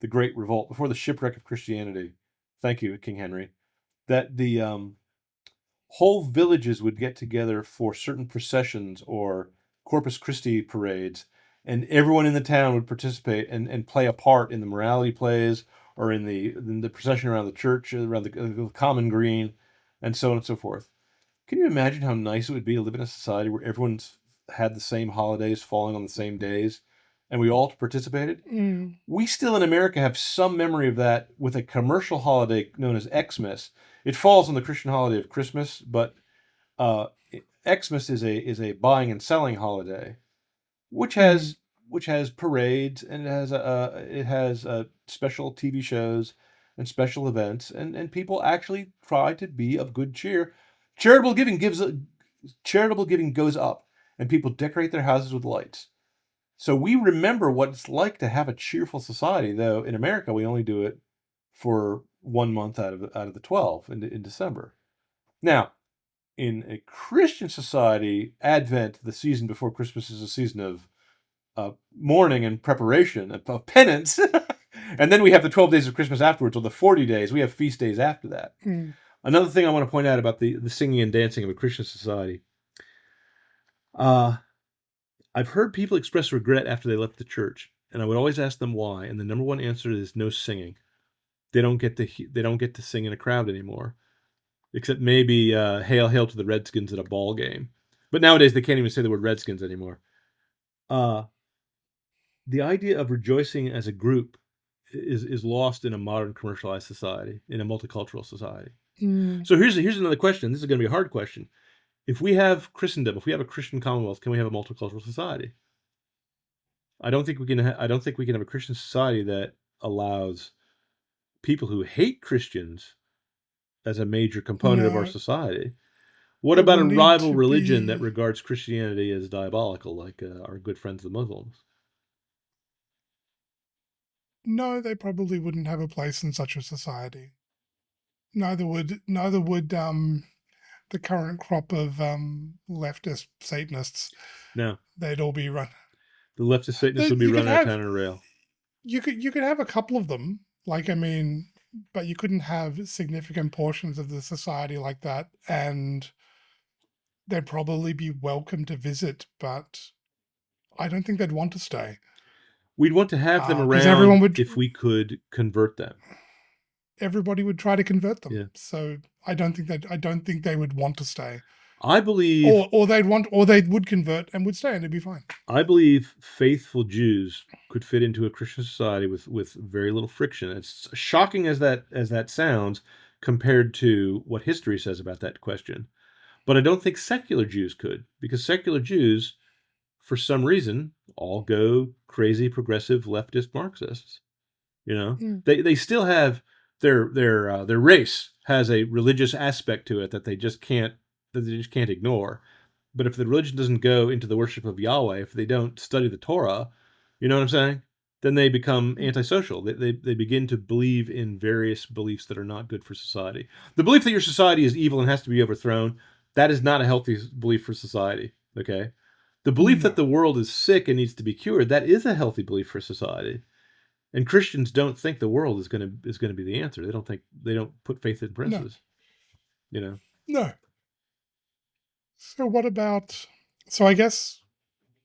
Great Revolt, before the shipwreck of Christianity. Thank you, King Henry. That the whole villages would get together for certain processions or Corpus Christi parades, and everyone in the town would participate and play a part in the morality plays or in the procession around the church, around the common green, and so on and so forth. Can you imagine how nice it would be to live in a society where everyone's had the same holidays falling on the same days, and we all participated? Mm. We still in America have some memory of that with a commercial holiday known as Xmas. It falls on the Christian holiday of Christmas, but uh, Xmas is a buying and selling holiday, which Mm. has which has parades and it has special TV shows and special events, and people actually try to be of good cheer. Charitable giving charitable giving goes up, and people decorate their houses with lights. So we remember what it's like to have a cheerful society, though in America we only do it for 1 month out of the 12 in December. Now, in a Christian society, Advent, the season before Christmas, is a season of mourning and preparation, of penance. And then we have the 12 days of Christmas afterwards, or the 40 days. We have feast days after that. Mm. Another thing I want to point out about the singing and dancing of a Christian society. I've heard people express regret after they left the church, and I would always ask them why. And the number one answer is no singing. They don't get to sing in a crowd anymore, except maybe "Hail, Hail to the Redskins" at a ball game. But nowadays they can't even say the word Redskins anymore. Uh, the idea of rejoicing as a group is lost in a modern commercialized society, in a multicultural society. Mm. So here's another question. This is going to be a hard question. If we have Christendom, if we have a Christian commonwealth, can we have a multicultural society? I don't think we can. I don't think we can have a Christian society that allows people who hate Christians as a major component of our No, society. What it about will a need rival to religion that be. regards Christianity as diabolical, like our good friends the Muslims? No, they probably wouldn't have a place in such a society. Neither would the current crop of leftist Satanists. No, They'd all be run. the leftist Satanists will be You could running our have town on a rail. you could have a couple of them. Like, I mean, but you couldn't have significant portions of the society like that, and they'd probably be welcome to visit, but I don't think they'd want to stay. We'd want to have them Because everyone around would, if we could convert them. everybody would try to convert them. Yeah. So I don't think they would want to stay. I believe or they would convert and would stay, and it'd be fine. I believe faithful Jews could fit into a Christian society with very little friction. It's shocking as that sounds compared to what history says about that question. But I don't think secular Jews could, because secular Jews, for some reason, all go crazy progressive leftist Marxists. You know, they still have their race has a religious aspect to it that they just can't ignore. But if the religion doesn't go into the worship of Yahweh, if they don't study the Torah, you know what I'm saying? Then they become antisocial. They begin to believe in various beliefs that are not good for society. The belief that your society is evil and has to be overthrown, that is not a healthy belief for society. Okay? The belief that the world is sick and needs to be cured, that is a healthy belief for society. And Christians don't think the world is going to be the answer. They don't put faith in princes. You know. No. So what about? So I guess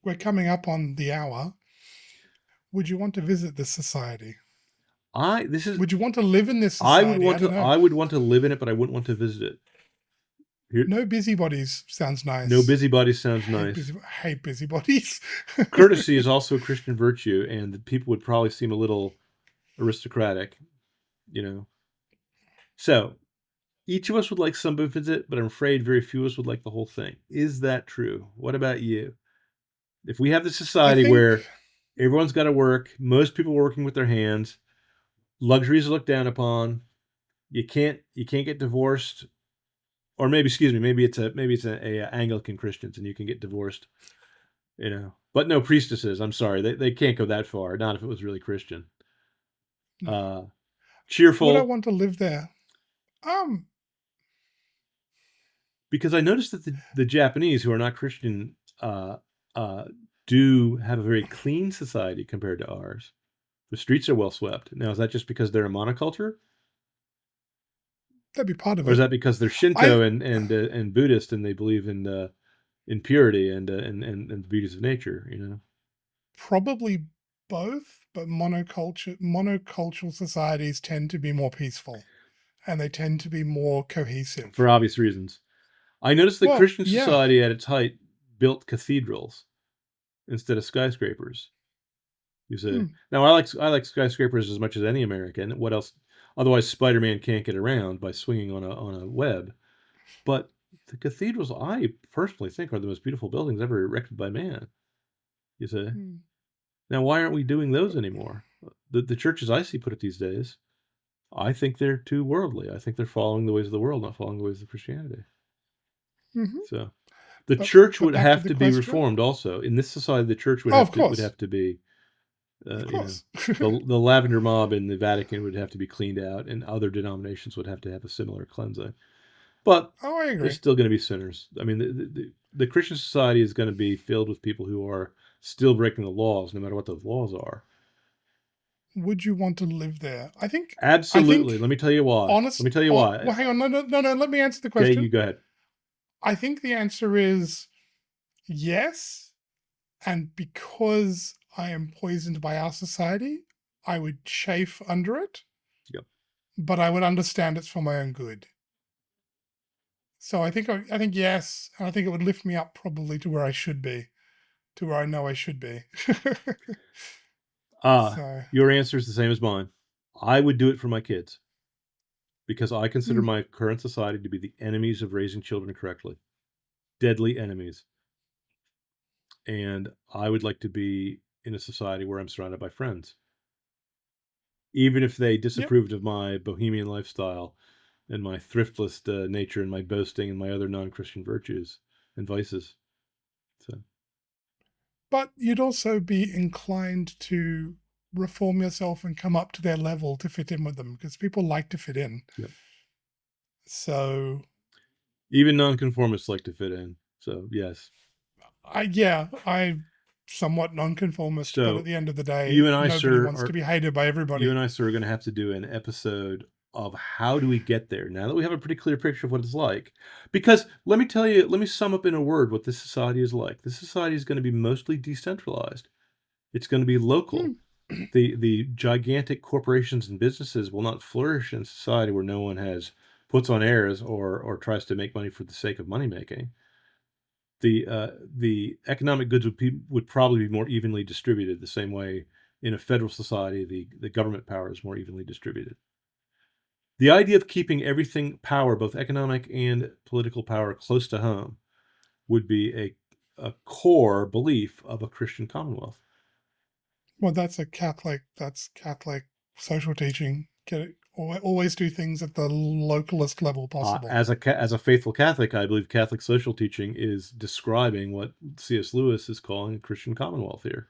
we're coming up on the hour. Would you want to visit this society? Would you want to live in this society? I would want to live in it, but I wouldn't want to visit it. No busybodies sounds nice. No busybodies sounds nice. I hate busybodies. Courtesy is also a Christian virtue, and people would probably seem a little aristocratic, you know. So, each of us would like some of it, but I'm afraid very few of us would like the whole thing. Is that true? What about you? If we have this society where everyone's got to work, most people are working with their hands, luxuries are looked down upon, you can't get divorced, or maybe it's a Anglican Christians and you can get divorced, you know. But no priestesses. I'm sorry, they can't go that far. Not if it was really Christian. Cheerful. Would I want to live there? Because I noticed that the Japanese, who are not Christian, do have a very clean society compared to ours. The streets are well swept. Now, is that just because they're a monoculture? That'd be part of it. Or is that because they're Shinto and Buddhist and they believe in purity and the beauties of nature? You know, probably both. But monocultural societies tend to be more peaceful, and they tend to be more cohesive for obvious reasons. I noticed that Christian society at its height built cathedrals instead of skyscrapers. You say. Now I like skyscrapers as much as any American. What else? Otherwise, Spider-Man can't get around by swinging on a web. But the cathedrals, I personally think, are the most beautiful buildings ever erected by man. You say. Now, why aren't we doing those anymore? The churches I see put it these days, I think they're too worldly. I think they're following the ways of the world, not following the ways of Christianity. So, the church would have to be reformed. Also, in this society, the church would have to be. The lavender mob in the Vatican would have to be cleaned out, and other denominations would have to have a similar cleansing. But I agree. There's still going to be sinners. I mean, the Christian society is going to be filled with people who are still breaking the laws, no matter what those laws are. Would you want to live there? I think absolutely. Let me tell you why. Let me tell you why. Well, hang on. No. Let me answer the question. Okay, you go ahead. I think the answer is yes, and because I am poisoned by our society, I would chafe under it. Yep. But I would understand it's for my own good. So I think yes, and I think it would lift me up probably to where I should be, to where I know I should be. Your answer is the same as mine. I would do it for my kids because I consider my current society to be the enemies of raising children correctly, deadly enemies. And I would like to be in a society where I'm surrounded by friends, even if they disapproved of my bohemian lifestyle and my thriftless nature and my boasting and my other non-Christian virtues and vices. So, but you'd also be inclined to reform yourself and come up to their level to fit in with them, because people like to fit in. Yep. So even nonconformists like to fit in. So yes. I somewhat nonconformist, but at the end of the day, you and I, nobody wants to be hated by everybody. You and I, sir, are going to have to do an episode of how do we get there now that we have a pretty clear picture of what it's like. Because let me sum up in a word what this society is like. This society is going to be mostly decentralized. It's going to be local. The gigantic corporations and businesses will not flourish in a society where no one puts on airs or tries to make money for the sake of money making. The economic goods would probably be more evenly distributed, the same way in a federal society the government power is more evenly distributed. The idea of keeping everything power, both economic and political power, close to home would be a core belief of a Christian commonwealth. Well, that's Catholic social teaching. Always do things at the localist level possible. As a faithful Catholic, I believe Catholic social teaching is describing what C.S. Lewis is calling a Christian commonwealth here.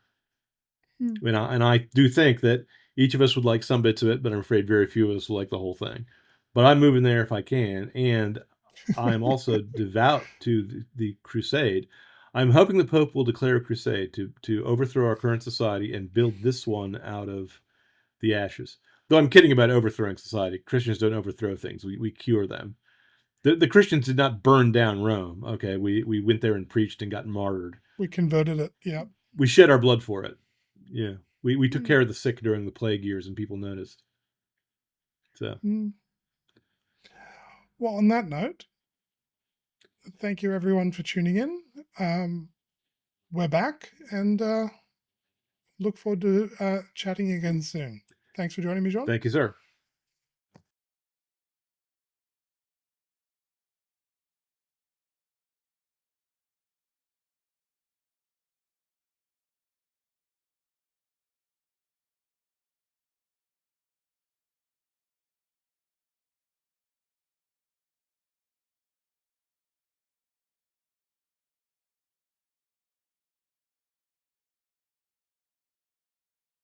And I do think that each of us would like some bits of it, but I'm afraid very few of us will like the whole thing. But I'm moving there if I can, and I'm also devout to the crusade. I'm hoping the Pope will declare a crusade to overthrow our current society and build this one out of the ashes. Though I'm kidding about overthrowing society. Christians don't overthrow things. We cure them. The Christians did not burn down Rome. Okay, we went there and preached and got martyred. We converted it. Yeah. We shed our blood for it. Yeah. We took care of the sick during the plague years, and people noticed. So. Well, on that note, thank you everyone for tuning in. We're back, and look forward to chatting again soon. Thanks for joining me, John. Thank you, sir.